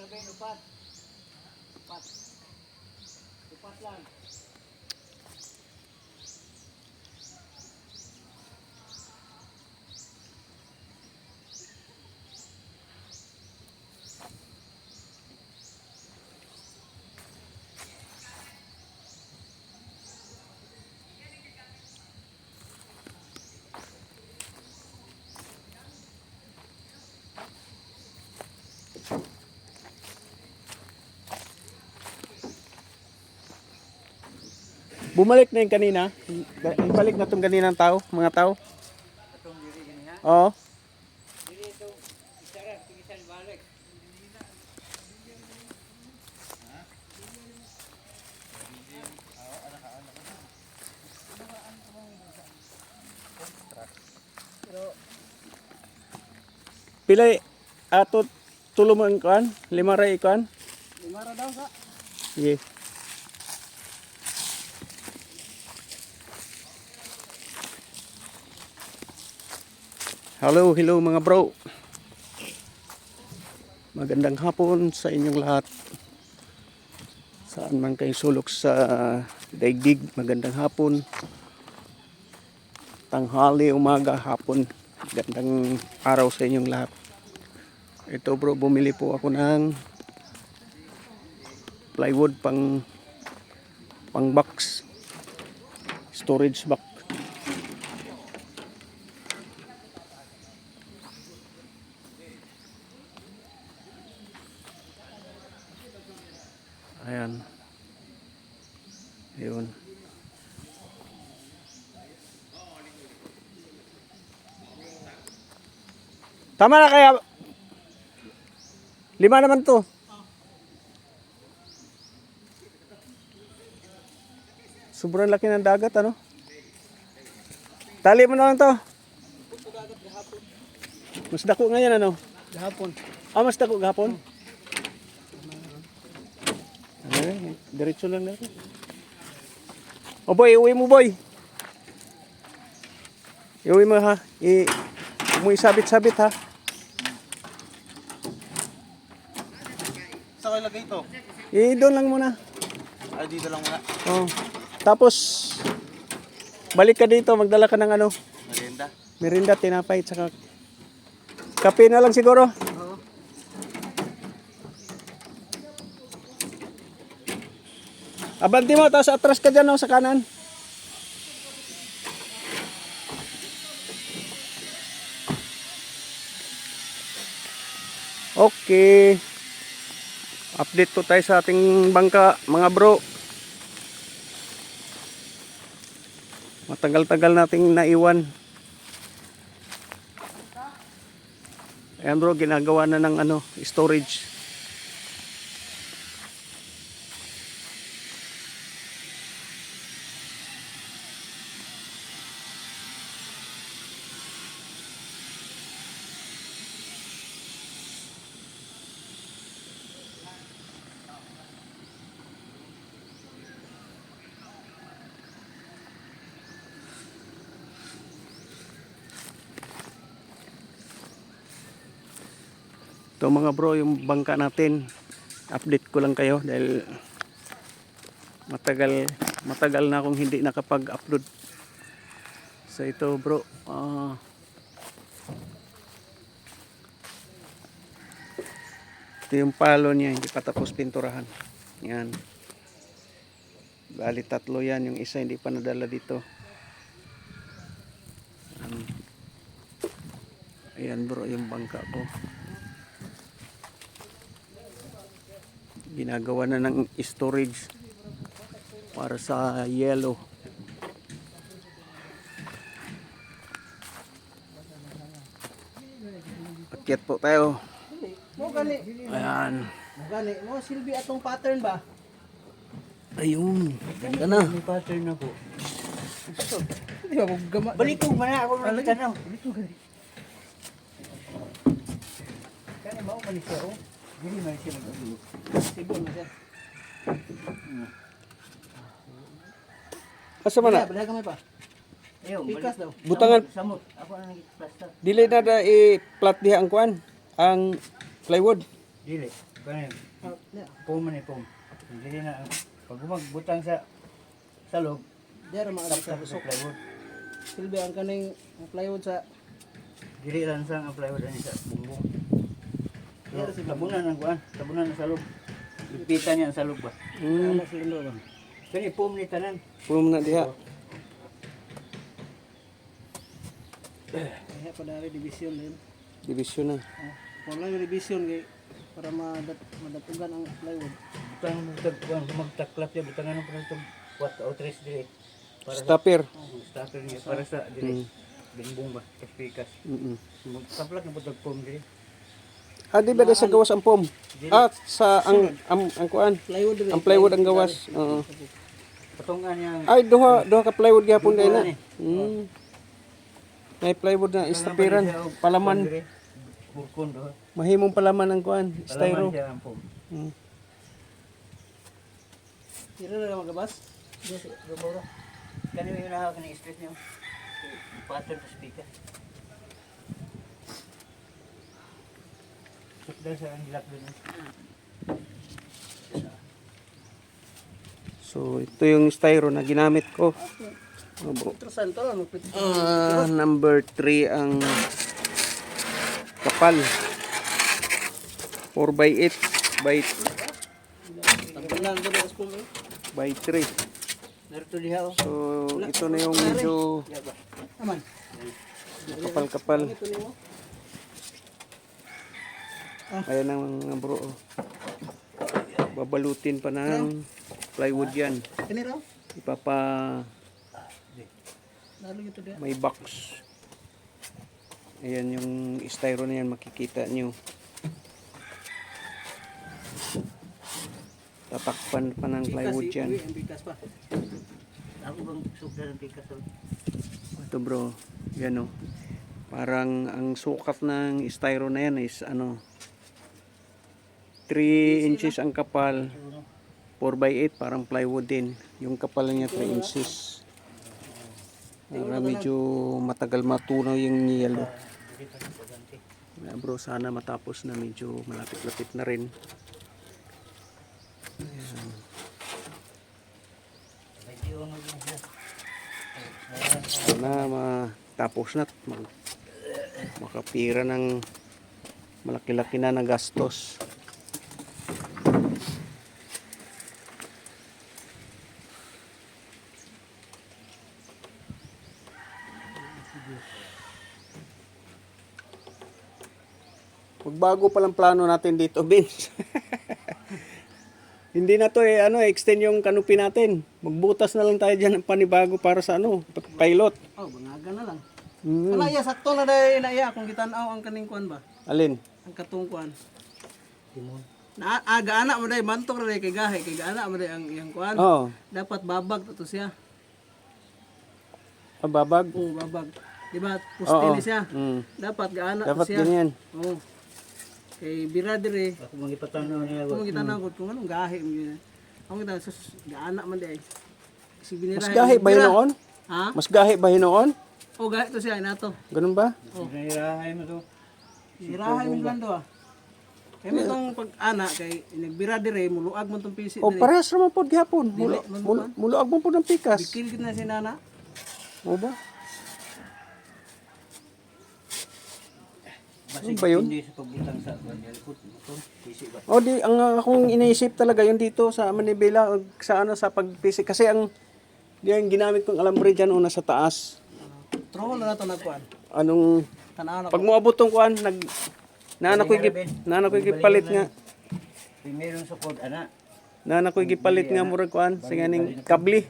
Upat lang. Bumalik na yung kanina. Balik na tong kaninang tao, mga tao. Atong diri niya. Oo. Diri ito isara tigisan balik. Pila ato tulo mo ang kuan? 5 ra ikuan? 5 ra daw sa. Sige. Hello mga bro. Magandang hapon sa inyong lahat. Saan man kayo sulok sa daigdig, magandang hapon. Tanghali, umaga, hapon. Magandang araw sa inyong lahat. Ito bro, bumili po ako ng plywood pang box. Storage box. Ayan. Ayun. Tama na kaya 5 naman to. Sobrang laki ng dagat ano. Tali mo na lang to. Mas dako ngayon ano? Gahapon. Mas dako gahapon. Diretso lang natin. O boy, uwi mo boy. Iuwi mo ha. Huwag mo isabit-sabit ha. Sa ko lagay ito. Doon lang muna. Ay dito lang muna. Oh. Tapos balik ka dito, magdala ka ng ano, Merienda. merinda, tinapay, tsaka kape na lang siguro. Oo. Abanti mo, tapos atras ka dyan, no, sa kanan. Okay. Update po tayo sa ating bangka, mga bro. Matagal-tagal nating naiwan. Ayan bro, ginagawa na ng ano, storage. Ito mga bro, yung bangka natin. Update ko lang kayo dahil matagal na akong hindi nakapag-upload. So ito bro, ito yung palo niya, hindi pa tapos pinturahan. Yan. Bali 3 yan, yung isa hindi pa nadala dito. Ayan bro, yung bangka ko. Ginagawa na ng storage para sa yellow. Akyat po tayo. Mo gani. Ayan. Mo gani. Mo silbi atong pattern ba? Ayun. Ganda na. May pattern na po. Di ba gama. Balikog man ako man tanaw. Balikog gani. Kani ba ko siya oh. Dili man siya mag-ulo. Sibol na siya. Asa man na? Balaga may pa. Ayo, pikas daw. Butangan. Samot. Ako na nag-plaster. Dili na da i-plat diha ang kuan, ang plywood. Dili. Ganyan. Ah, niya. Pum man pum. Hindi na pag magbutang sa salog, Diyan ang mga tap sa sa busok. plywood. Silbi ang kaning plywood sa Dili lang sa plywood ani sa bumbong. Diyan si Tabunan ang kuan, tabunan ang salog. Ipitan niya ang salog ba? Hmm. Alas lindo ba? Kani pum ni tanan. Pum na diha. Kaya pa dari division din. Division na. Kung lang yung division kay para madatugan ang plywood. Butang kuan magtaklap ya butangan ang pranto 4 o 3 dili. Para sa Stopper. starter niya para sa dili. Bumbong ba? Kaspikas. Magtaplak na butang pum dili. Ah, di ba sa gawas ang pum? Ah, sa ang kuan. Plywood rin. Ang plywood ang gawas. Oo. Patungan niya. Ay, duha ka plywood gyapon din na. May plywood na istapiran, palaman. Bukon do. Mahimong palaman ang kuan, styro. Siya ang pum. Tira na magabas. Yes, rumoro. Kani may na kani stress niyo. Pattern sa speaker. Sukda sa ang lock din. So, ito yung styro na ginamit ko. Oh, bro. Interesante to lang. Number 3 ang kapal. 4x8 Tambalan ko na school. by 3. Narto diha oh. So, ito na yung medyo Aman. kapal-kapal. Ito niyo. Ayan ang mga bro. Oh. Babalutin pa ng plywood yan. Kani raw. Ipapa Lalo ito dia. may box. Ayan yung styro na yan, makikita nyo. Tatakpan pa ng plywood yan. Ang bigas pa. Ako bang sukda ng pikas oh. Ito bro, yan o. Parang ang sukat ng styro na yan is ano, 3 inches ang kapal, 4x8 parang plywood din. Yung kapal niya 3 inches. Para medyo matagal matunaw yung yellow. Kaya bro, sana matapos na, medyo malapit-lapit na rin. Ayan. Sana matapos na at makapira ng malaki-laki na gastos. Magbago palang plano natin dito, Vince. Hindi na to extend yung canopy natin. Magbutas na lang tayo diyan ng panibago para sa pilot. Oh, bangaga na lang. Hmm. Ana iya sakto na dai inaya kung gitan-aw ang kaning kuan ba? Alin? Ang katong kuan. Na aga ana mo dai mantok ra kay gahe kay ana mo dai ang iyang kuan. Oh, Dapat babag to siya. babag. Oh, babag. Di ba? Puste ni siya. Mm. Dapat gaana Dapat to siya. ganyan. Oh. Kay bira dire. Ako magipatanaw niya Kung gitan-aw kung anong gahe mo yun. Ang kita sus gaana man dai. Si binira. Mas gahi ba hinoon? Ha? Mas gahi ba hinoon? Oh, gahe to siya inato. Ganun ba? Nahirahay mo to. Sirahay mo lang do ah. Kaya mo itong pag-ana, kay nagbira dire, muluag mo itong pisi O dire. parehas naman po gihapon. Dili, Muluag mo po ng pikas. Bikil kita na si nana. O ba? Basig ba yun? hindi sa pagbutang sa banyalikot mo pisi ba? O di, ang akong iniisip talaga yung dito sa Manibela, o sa sa pagpisik. Kasi ang ginamit kong alambre dyan una sa taas. Troll na ito nagkuhan. Anong, Tanaw na pag moabot tong kuan, nana ko gipalit nga. Primerong sukod ana. Nana ko gipalit nga murag kuan, sa ganing kabli.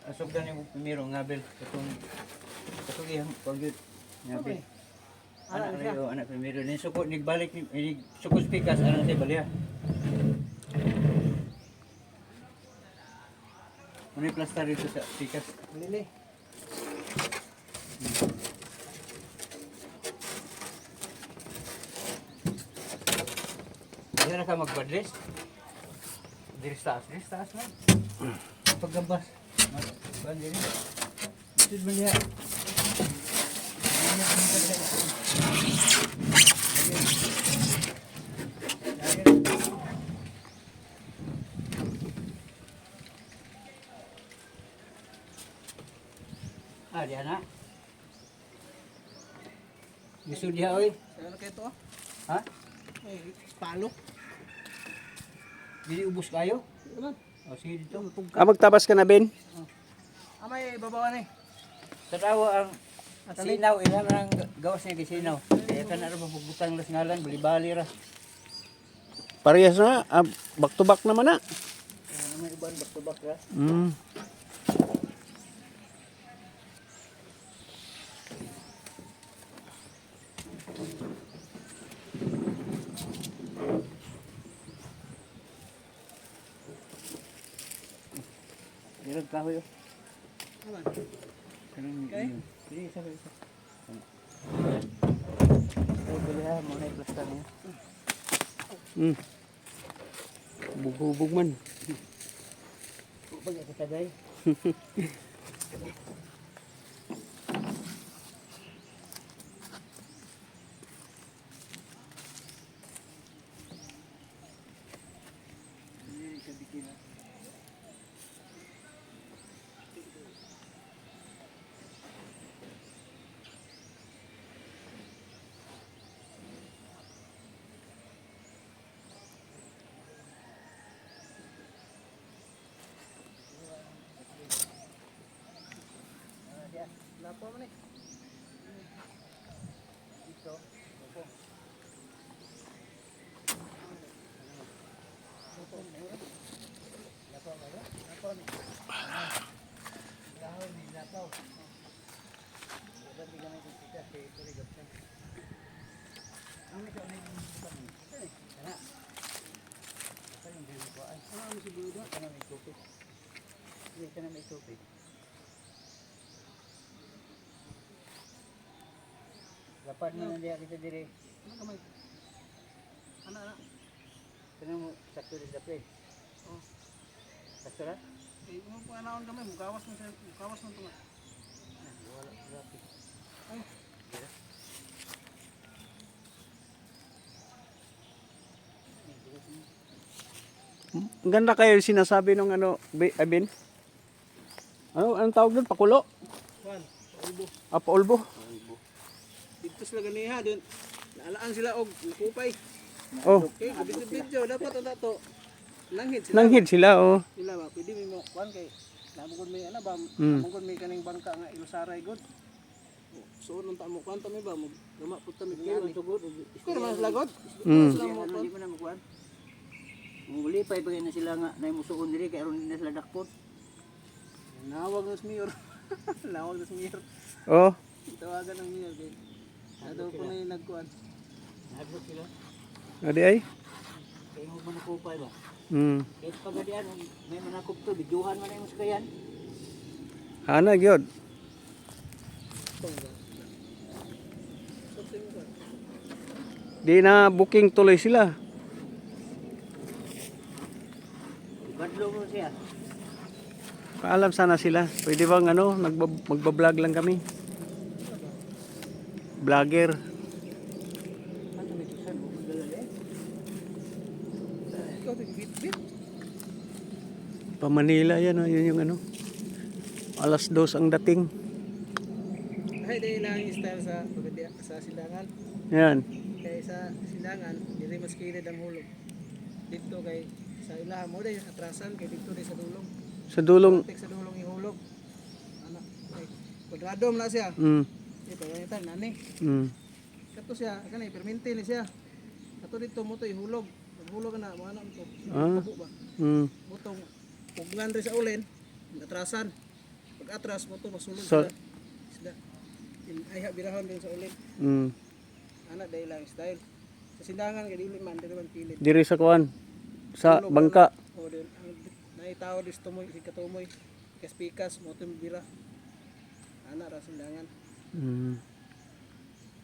Asog na ni primero ngabel katong iyang pagyud ngabel. Anak niyo anak primero ni sukod nigbalik ni sukod pikas ana say balya. Ano plaster dito sa pikas? Lili. Diyan na ka magbadlis. Diri sa taas na. Paggabas. Bandin. Sid man niya. di ana. Gusto diha oy. Ano kayo to? Ha? Ay, palo. Dili ubos kayo? Ano? O sige dito. Magtabas ka na, Ben? May babawan eh. Sa tawa ang sinaw, ilan ang gawas niya gisinaw. Kaya ka na rin mapagbutan las ngalan, bali-bali ra. Parehas na, back to back naman na. May iban, back-to-back ra. Mm. Dirag kahoy oh. Ano? Kanang Okay. Dili isa. Ay, bili ha, muna yung plastar niya. Mm. Hubog-hubog man. Pag ako tagay. Lapo man eh. Lapad mo na diya kita dire. Ano kamay? Ano? Kanang mo sakto rin sa pre. Oh. Sakto ra? Eh, mo po anaon kamay, mugawas mo siya, mugawas mo tunga. Wala grabe. Ay, Ang ganda kayo yung sinasabi nung ano, Ben? Anong tawag doon? Pakulo? Juan, ulbo. Paulbo? Dito sila ganiha doon. Naalaan sila og nakupay. Oh, Okay, video dapat ang dato. Langhid sila. nanghid sila, oh. Sila ba pwede mo kuan kay namugod may ano ba? Mm. Namugod may kaning bangka nga ilusaray god. So nung tamo kuan ta may ba mo gama pud ta may Iwan kuan. sugod. Ko naman sila god. Mm. Sila mo Ano kuan. di mo na makuan. Muli pa ipagay na sila nga na musuon diri kay aron din na sila dakpon. Nawag nos mayor. Nawag nos mayor. Oh, Tawagan ng mayor kay. Ado ko na yung nagkuan. Nagbot sila. adi ay? Kay mo manakupay ba? Mm. Kahit pagadian may manakop to, bidyuhan man ay mo sa kayan. Hana, gyud. Di na booking tuloy sila. Badlo mo siya. Paalam sana sila. Pwede bang ano, magbablog lang kami. Vlogger. Ano may tusan mo magdala Ikaw tig bit. Pa Manila yan, oh. Yun yung ano. Alas 2 ang dating. Ay dai lang yung style sa pagdia sa silangan. Yan. Kay sa silangan dili mas kilid ang hulog. Dito kay sa ilaha mo dai atrasan kay dito dai sa dulong. Sa dulong. Tek sa dulong ihulog. Ana kay kwadrado man na siya. Mm. Ito ganyan nani. Mm. Kato siya kanay perminti ni siya. Kato dito mo to ihulog. Paghulog na mo ana mo to. Ah. Pabo ba? Mm. Butong pugngan rin sa ulen, atrasan. Pag atras mo to masulod So- sila. Sila. Ay birahon din sa ulen. Mm. Ana dahil lang style. Sa sindangan kay dili man dili man pilit. Diri sa kuan. Sa bangka. O din ang naitaw dis tumoy si katumoy. Kaspikas mo tum bira. Ana ra sindangan. Mm.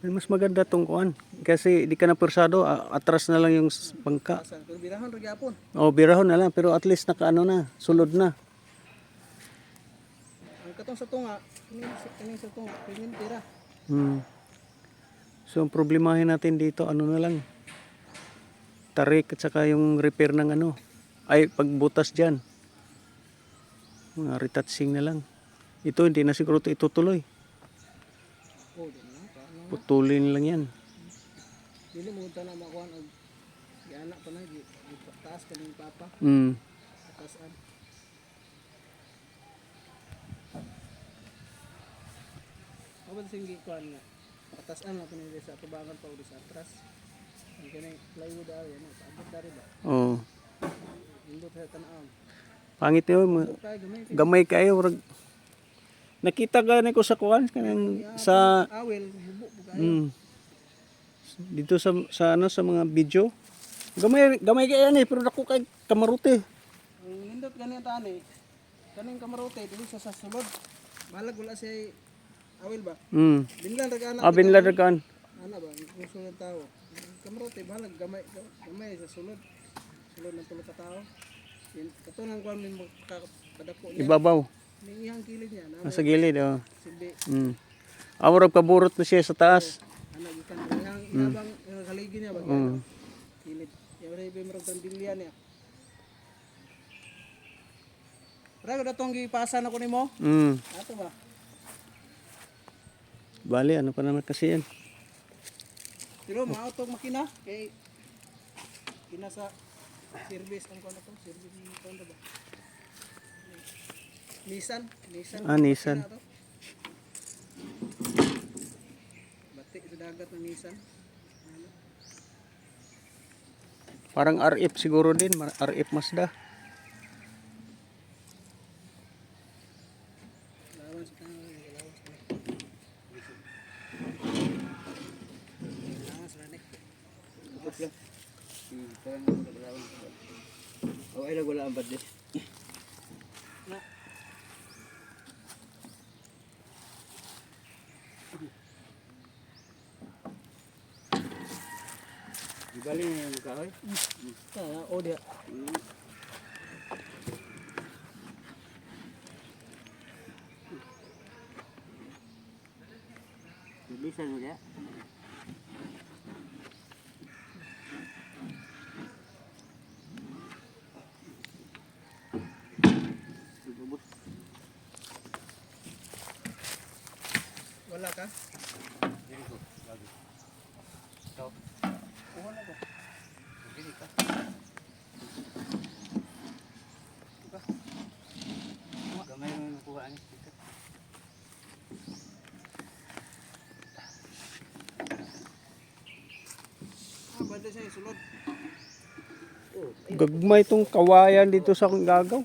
Ay, mas maganda tong kuan. Kasi di ka na persado, atras na lang yung bangka. Asan pero birahon ra gyapon. O, birahon na lang. Pero at least nakaano na. Sulod na. Ang katong sa tunga, kini sa tunga, piminti ra. Mm. So, ang problemahin natin dito, ano na lang. Tarik at saka yung repair ng ano. Ay, pagbutas dyan. Mga retouching na lang. Ito, hindi na siguro ito itutuloy. Putulin lang yan. Dili mo ta na makuha og giana pa na taas kaning papa. Mm. Taasan. Awan sing kuan nga. Patasan lang kuno sa tubangan pa uli sa atras. Ang kanay plywood area na paabot dari ba. Oh. Indot sa tan-aw. Pangit yun. Kay gamay Gamay kayo. Nakita ka na ko sa kuan. Kanang sa... awel hubo po kayo. Mm. Dito sa ano sa mga video. Gamay kaya ni pero dako kay kamaruti. Ang indot gani ta ani. Kaning kamarote dili sa sulod. Balag wala siya awel ba. Mm. Binlan ra kana. Binladagan. Ana ba ang sulod tao. Kamarote balag gamay sa sulod. Sulod ng tulo ka tao. Katunang kuan min kadako niya. Ibabaw. Ning iyang kilid niya na Nasa gilid. Oh. silbi. Mm. Awrag paburot na siya sa taas. Ana gikan iyang inabang kaligi niya ba. Mm. Kilid. Yaw ray bimrog tandilyan niya. Ra ko datong gipasa na ko nimo. Mm. Ato ba? Bali, ano pa naman kasi yan? Pero mautog makina kay kina sa service ang kuno to, service ni kuno ba? Nissan. Ah, Nissan. Makina to. Batik sa dagat ng Nissan. Parang RF siguro din. RF Mazda. Lawas ka na, lawas ka na. Lawas na nek. Tapos lang. Parang nagalawan. O ay wala ang badis. Na. Ibalik na yung kahoy. O dia. Bilisan mo dia. Wala ka? Dili ko. Lagi. Ikaw. Kuha na ko. Dili ka. Diba? Gamay mo yung kuha ni. Banda siya sulod. Gagmay itong kawayan dito sa gagaw.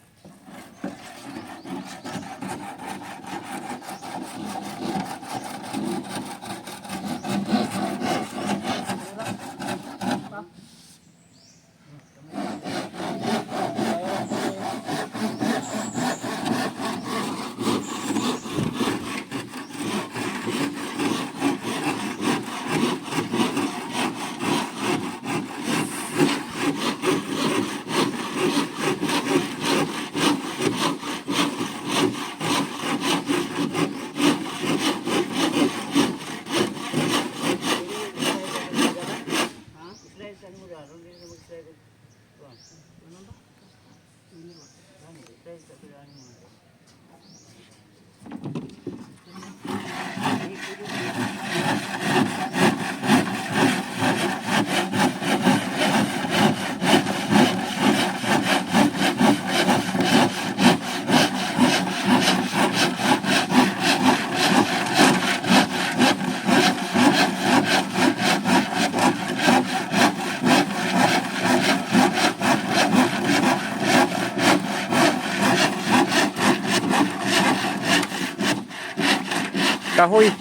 Kahoy.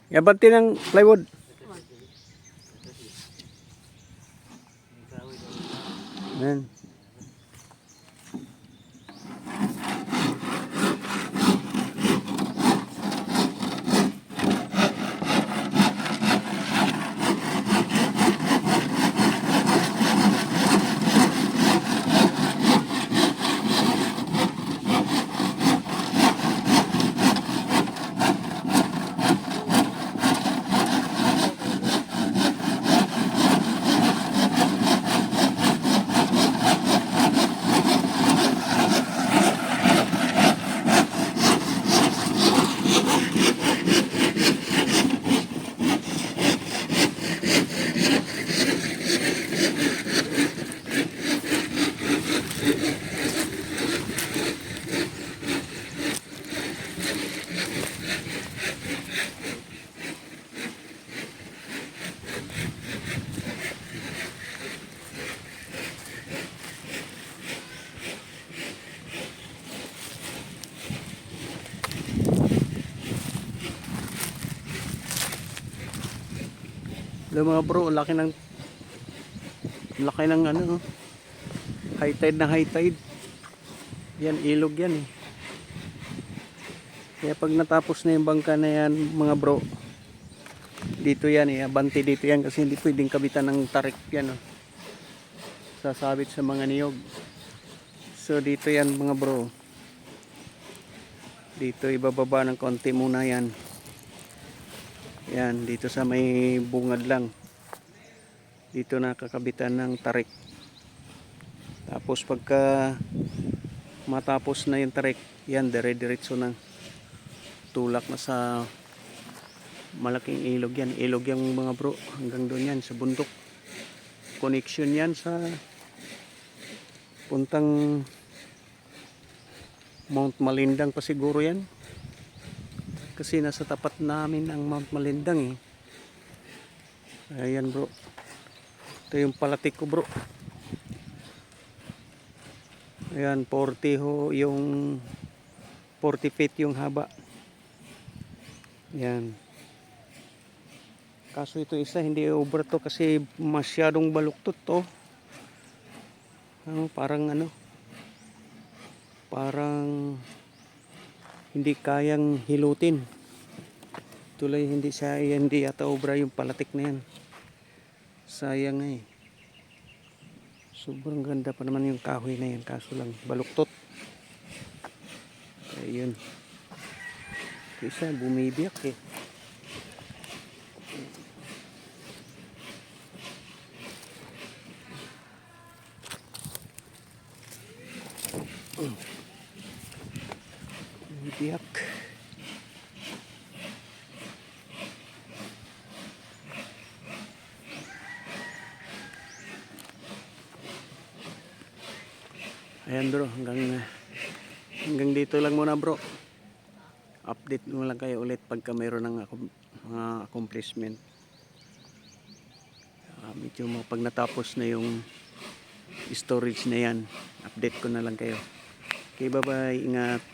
Yabanti ng plywood. Ayan. Yung mga bro, laki ng ano, high tide na high tide. Yan, ilog yan eh. Kaya pag natapos na yung bangka na yan, mga bro, dito yan eh, abante dito yan kasi hindi pwedeng kabitan ng tarik yan oh. Sasabit sa mga niyog. So dito yan mga bro. Dito ibababa ng konti muna yan. Yan, dito sa may bungad lang. Dito nakakabitan ng tarik. Tapos pagka matapos na yung tarik, yan, dire-diretso na. Tulak na sa malaking ilog yan. Ilog yung mga bro. Hanggang doon yan, sa bundok. Connection yan sa puntang Mount Malindang pa siguro yan. Kasi nasa tapat namin ang Mount Malindang eh. Ayan bro. Ito yung palatik ko bro. Ayan, 40 ho yung 40 feet yung haba. Ayan. Kaso ito isa hindi over to kasi masyadong baluktot to. Parang hindi kayang hilutin. Tuloy hindi yata obra yung palatik na yan. Sayang eh. Sobrang ganda pa naman yung kahoy na yan, kaso lang baluktot. Kaya yun. Isa bumibiyak eh. Bumibiyak. Ayan bro, hanggang dito lang muna bro. Update mo lang kayo ulit pagka mayroon ng mga accomplishment. Medyo pag natapos na yung storage na yan, update ko na lang kayo. Okay, bye bye, ingat.